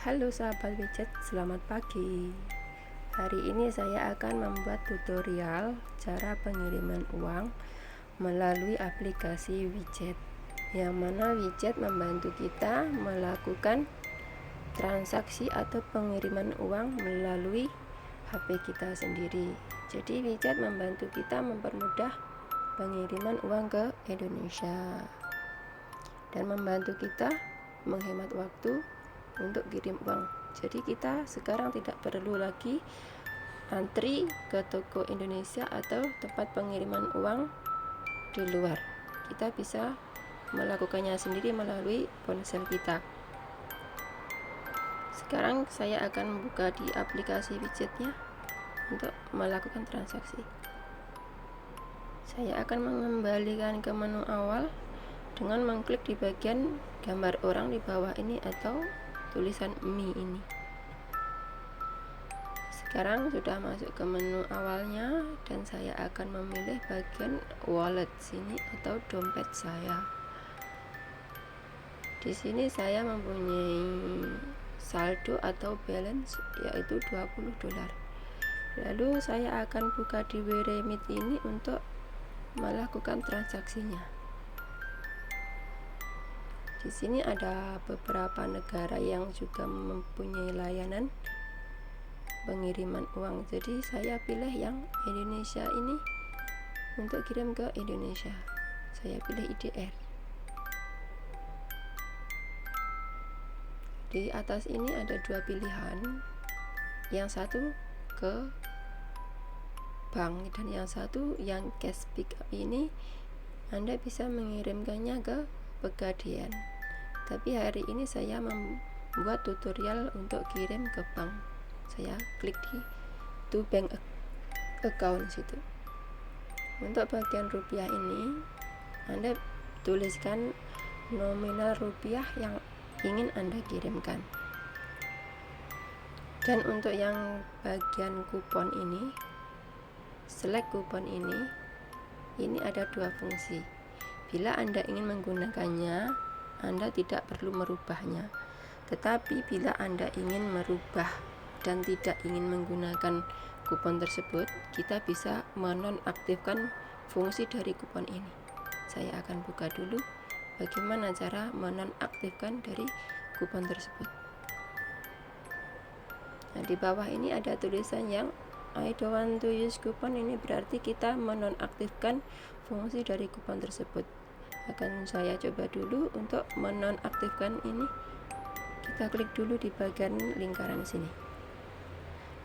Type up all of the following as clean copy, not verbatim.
Halo sahabat widget, selamat pagi. Hari ini saya akan membuat tutorial cara pengiriman uang melalui aplikasi widget, yang mana widget membantu kita melakukan transaksi atau pengiriman uang melalui HP kita sendiri. Jadi widget membantu kita mempermudah pengiriman uang ke Indonesia dan membantu kita menghemat waktu untuk kirim uang. Jadi kita sekarang tidak perlu lagi antri ke toko Indonesia atau tempat pengiriman uang di luar. Kita bisa melakukannya sendiri melalui ponsel kita. Sekarang saya akan buka di aplikasi widgetnya untuk melakukan transaksi. Saya akan mengembalikan ke menu awal dengan mengklik di bagian gambar orang di bawah ini atau tulisan Mi ini. Sekarang sudah masuk ke menu awalnya dan saya akan memilih bagian wallet sini atau dompet saya. Di sini saya mempunyai saldo atau balance yaitu $20. Lalu saya akan buka di WeRemit ini untuk melakukan transaksinya. Di sini ada beberapa negara yang juga mempunyai layanan pengiriman uang. Jadi saya pilih yang Indonesia ini untuk kirim ke Indonesia. Saya pilih IDR. Di atas ini ada dua pilihan. Yang satu ke bank dan yang satu yang cash pick up ini Anda bisa mengirimkannya ke Pegadaian. Tapi hari ini saya membuat tutorial untuk kirim ke bank. Saya klik di to bank account situ. Untuk bagian rupiah ini Anda tuliskan nominal rupiah yang ingin Anda kirimkan. Dan untuk yang bagian kupon ini, select kupon ini ada dua fungsi. Bila Anda ingin menggunakannya, Anda tidak perlu merubahnya. Tetapi bila Anda ingin merubah dan tidak ingin menggunakan kupon tersebut, kita bisa menonaktifkan fungsi dari kupon ini. Saya akan buka dulu bagaimana cara menonaktifkan dari kupon tersebut. Nah, di bawah ini ada tulisan yang I don't want to use coupon, ini berarti kita menonaktifkan fungsi dari kupon tersebut. Akan saya coba dulu untuk menonaktifkan ini. Kita klik dulu di bagian lingkaran sini.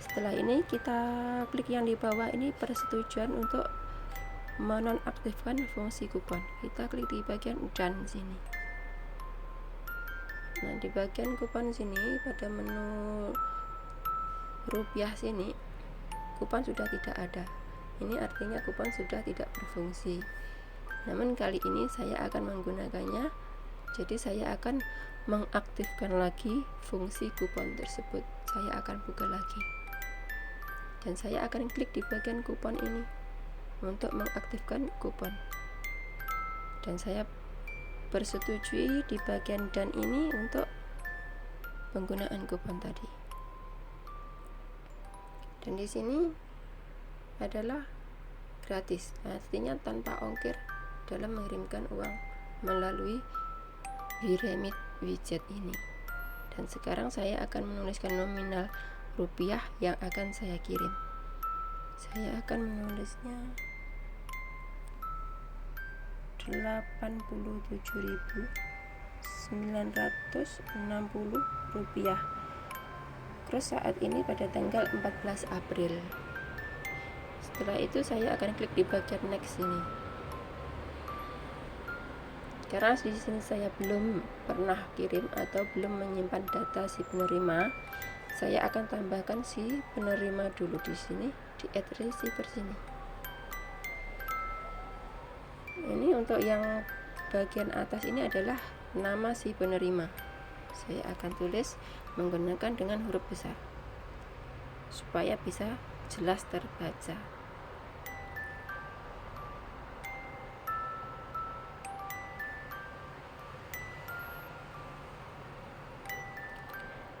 Setelah ini kita klik yang di bawah ini persetujuan untuk menonaktifkan fungsi kupon. Kita klik di bagian done sini. Nah, di bagian kupon sini pada menu rupiah sini kupon sudah tidak ada. Ini artinya kupon sudah tidak berfungsi. Namun kali ini saya akan menggunakannya. Jadi saya akan mengaktifkan lagi fungsi kupon tersebut. Saya akan buka lagi. Dan saya akan klik di bagian kupon ini untuk mengaktifkan kupon. Dan saya bersetujui di bagian dan ini untuk penggunaan kupon tadi. Dan di sini adalah gratis, artinya tanpa ongkir dalam mengirimkan uang melalui WeRemit widget ini. Dan sekarang saya akan menuliskan nominal rupiah yang akan saya kirim. Saya akan menulisnya 87.960 rupiah. Terus saat ini pada tanggal 14 April. Setelah itu saya akan klik di bagian next ini. Karena di sini saya belum pernah kirim atau belum menyimpan data si penerima, saya akan tambahkan si penerima dulu di sini di add receiver sini. Ini untuk yang bagian atas ini adalah nama si penerima. Saya akan tulis menggunakan dengan huruf besar supaya bisa jelas terbaca.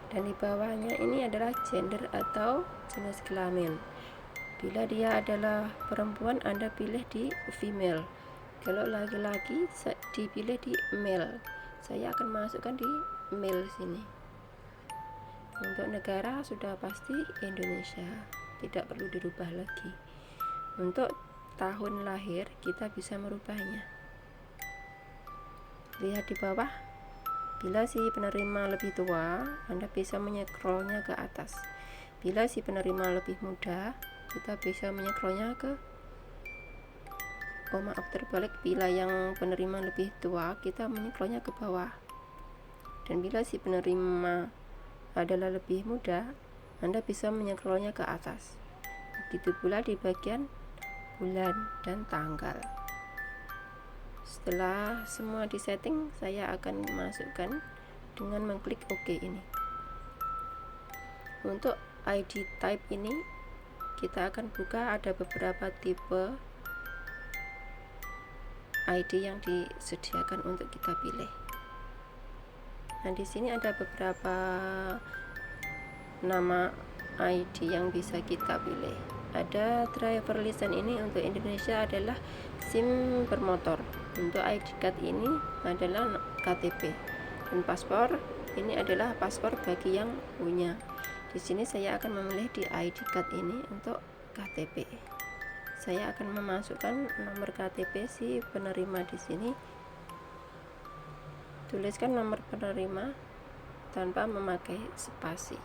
Dan di bawahnya ini adalah gender atau jenis kelamin. Bila dia adalah perempuan, Anda pilih di female. Kalau laki-laki dipilih di male. Saya akan masukkan di male sini. Untuk negara sudah pasti Indonesia, tidak perlu dirubah lagi. Untuk tahun lahir kita bisa merubahnya. Lihat di bawah. Bila si penerima lebih tua, Anda bisa menyekrolnya ke atas. Bila si penerima lebih muda, kita bisa menyekrolnya ke terbalik. Bila yang penerima lebih tua, kita menyekrolnya ke bawah. Dan bila si penerima adalah lebih muda, Anda bisa menyekrolnya ke atas. Begitu pula di bagian bulan dan tanggal. Setelah semua disetting, saya akan masukkan dengan mengklik OK ini. Untuk ID type ini kita akan buka, ada beberapa tipe ID yang disediakan untuk kita pilih. Nah, di sini ada beberapa nama ID yang bisa kita pilih. Ada driver license, ini untuk Indonesia adalah SIM bermotor. Untuk ID card ini adalah KTP, dan paspor ini adalah paspor bagi yang punya. Di sini saya akan memilih di ID card ini untuk KTP. Saya akan memasukkan nomor KTP si penerima di sini. Tuliskan nomor penerima tanpa memakai spasi.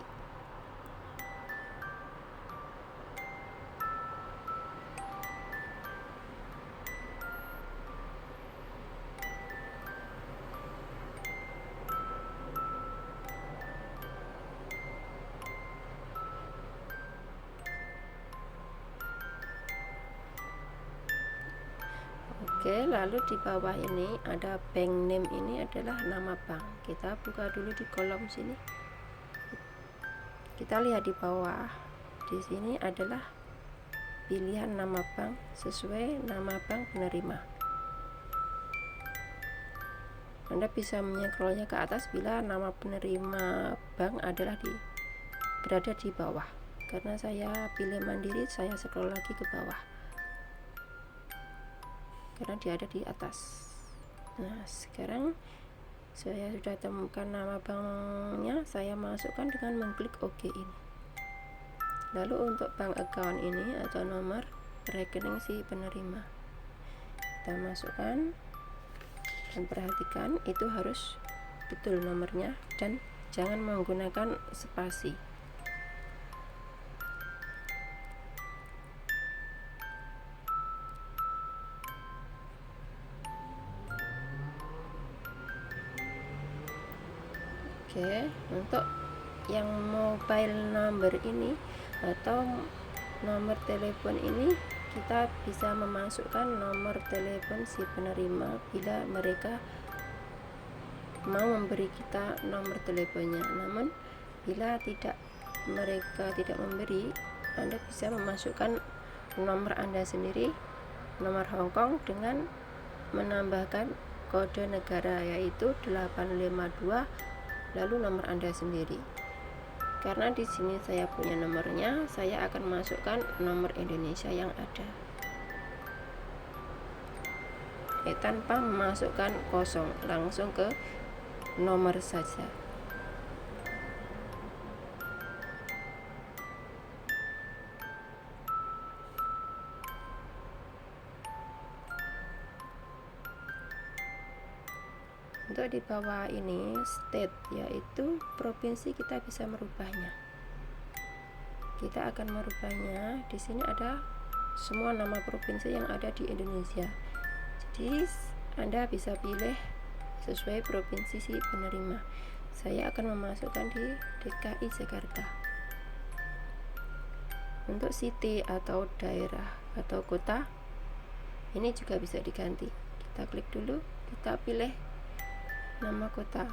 Oke, lalu di bawah ini ada bank name, ini adalah nama bank. Kita buka dulu di kolom sini. Kita lihat di bawah. Di sini adalah pilihan nama bank sesuai nama bank penerima. Anda bisa menyekrolnya ke atas bila nama penerima bank adalah berada di bawah. Karena saya pilih Mandiri, saya scroll lagi ke bawah. Karena dia ada di atas. Nah, sekarang saya sudah temukan nama banknya, saya masukkan dengan mengklik OK ini. Lalu untuk bank account ini atau nomor rekening si penerima, kita masukkan, dan perhatikan itu harus betul nomornya dan jangan menggunakan spasi. Oke, untuk yang mobile number ini atau nomor telepon ini, kita bisa memasukkan nomor telepon si penerima bila mereka mau memberi kita nomor teleponnya. Namun bila mereka tidak memberi, Anda bisa memasukkan nomor Anda sendiri, nomor Hongkong, dengan menambahkan kode negara yaitu 852 lalu nomor Anda sendiri. Karena di sini saya punya nomornya, saya akan masukkan nomor Indonesia yang ada. Tanpa memasukkan kosong, langsung ke nomor saja. Untuk di bawah ini state, yaitu provinsi, kita bisa merubahnya. Kita akan merubahnya. Di sini ada semua nama provinsi yang ada di Indonesia. Jadi Anda bisa pilih sesuai provinsi si penerima. Saya akan memasukkan di DKI Jakarta. Untuk city atau daerah atau kota, ini juga bisa diganti. Kita klik dulu, kita pilih nama kota.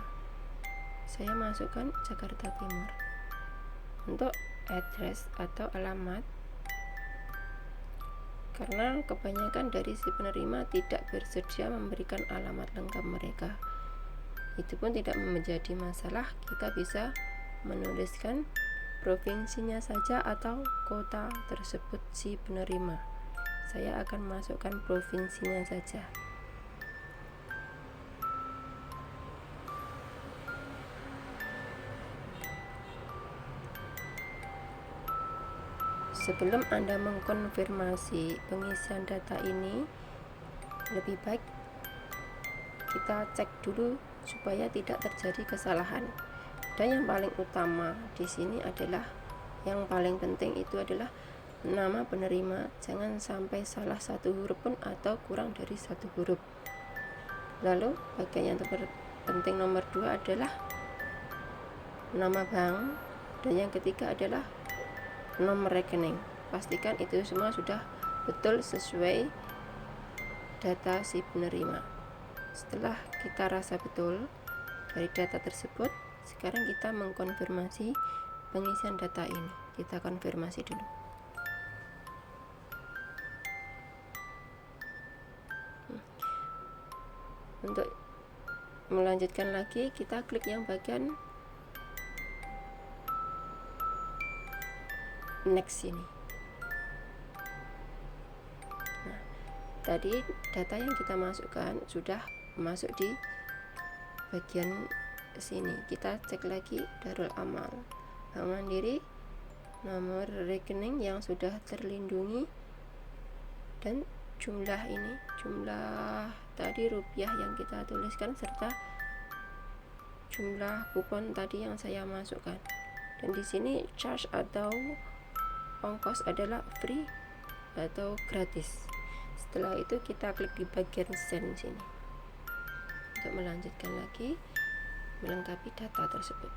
Saya masukkan Jakarta Timur. Untuk address atau alamat, karena kebanyakan dari si penerima tidak bersedia memberikan alamat lengkap mereka, itu pun tidak menjadi masalah. Kita bisa menuliskan provinsinya saja atau kota tersebut si penerima. Saya akan masukkan provinsinya saja. Sebelum Anda mengkonfirmasi pengisian data ini, lebih baik kita cek dulu supaya tidak terjadi kesalahan. Dan yang paling utama di sini adalah, yang paling penting itu adalah nama penerima. Jangan sampai salah satu huruf pun atau kurang dari satu huruf. Lalu bagian yang terpenting nomor 2 adalah nama bank, dan yang ketiga adalah nomor rekening. Pastikan itu semua sudah betul sesuai data si penerima. Setelah kita rasa betul dari data tersebut, sekarang kita mengkonfirmasi pengisian data ini. Kita konfirmasi dulu. Untuk melanjutkan lagi, kita klik yang bagian next ini. Nah, tadi data yang kita masukkan sudah masuk di bagian sini. Kita cek lagi Darul Amal, Bank Mandiri, nomor rekening yang sudah terlindungi, dan jumlah ini, jumlah tadi rupiah yang kita tuliskan, serta jumlah kupon tadi yang saya masukkan. Dan di sini charge atau ongkos adalah free atau gratis. Setelah itu kita klik di bagian send sini untuk melanjutkan lagi melengkapi data tersebut.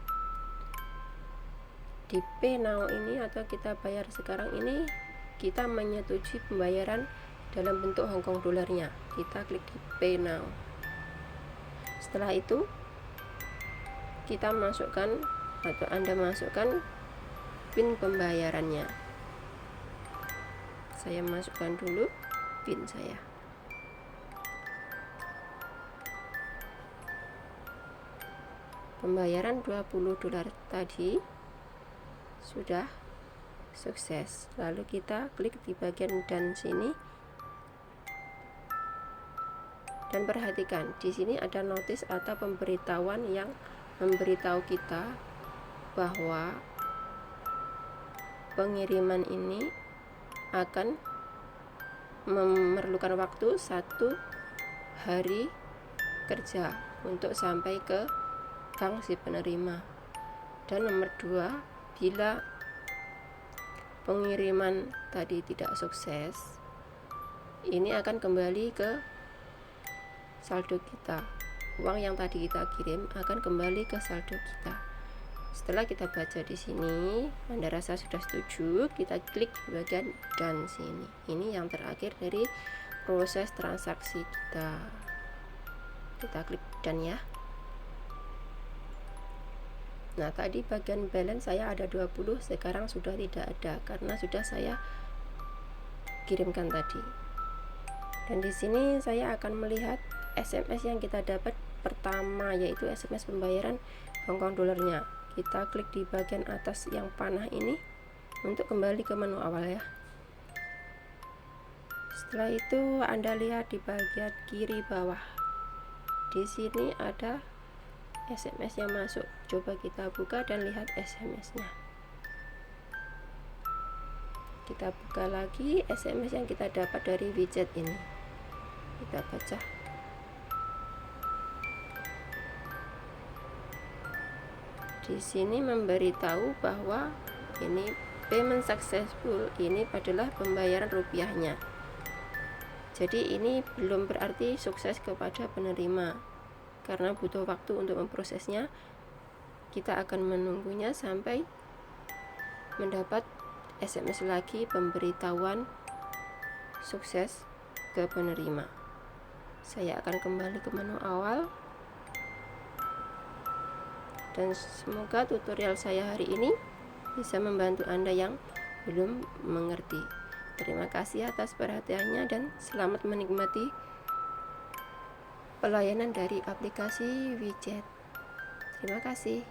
Di Pay Now ini atau kita bayar sekarang ini, kita menyetujui pembayaran dalam bentuk Hongkong dolarnya. Kita klik di Pay Now. Setelah itu kita masukkan atau Anda masukkan PIN pembayarannya. Saya masukkan dulu PIN saya. Pembayaran 20 dolar tadi sudah sukses. Lalu kita klik di bagian dan sini. Dan perhatikan, di sini ada notis atau pemberitahuan yang memberitahu kita bahwa pengiriman ini akan memerlukan waktu 1 hari kerja untuk sampai ke bank si penerima. Dan nomor 2, bila pengiriman tadi tidak sukses, ini akan kembali ke saldo kita. Uang yang tadi kita kirim akan kembali ke saldo kita. Setelah kita baca di sini, Anda rasa sudah setuju, kita klik di bagian dan sini. Ini yang terakhir dari proses transaksi kita. Kita klik dan ya. Nah, tadi bagian balance saya ada 20, sekarang sudah tidak ada karena sudah saya kirimkan tadi. Dan di sini saya akan melihat SMS yang kita dapat pertama, yaitu SMS pembayaran Hongkong dolarnya. Kita klik di bagian atas yang panah ini untuk kembali ke menu awal ya. Setelah itu Anda lihat di bagian kiri bawah. Di sini ada SMS yang masuk. Coba kita buka dan lihat SMS-nya. Kita buka lagi SMS yang kita dapat dari widget ini. Kita baca. Di sini memberitahu bahwa ini payment successful, ini adalah pembayaran rupiahnya. Jadi ini belum berarti sukses kepada penerima, karena butuh waktu untuk memprosesnya. Kita akan menunggunya sampai mendapat SMS lagi pemberitahuan sukses ke penerima. Saya akan kembali ke menu awal. Dan semoga tutorial saya hari ini bisa membantu Anda yang belum mengerti. Terima kasih atas perhatiannya dan selamat menikmati pelayanan dari aplikasi widget. Terima kasih.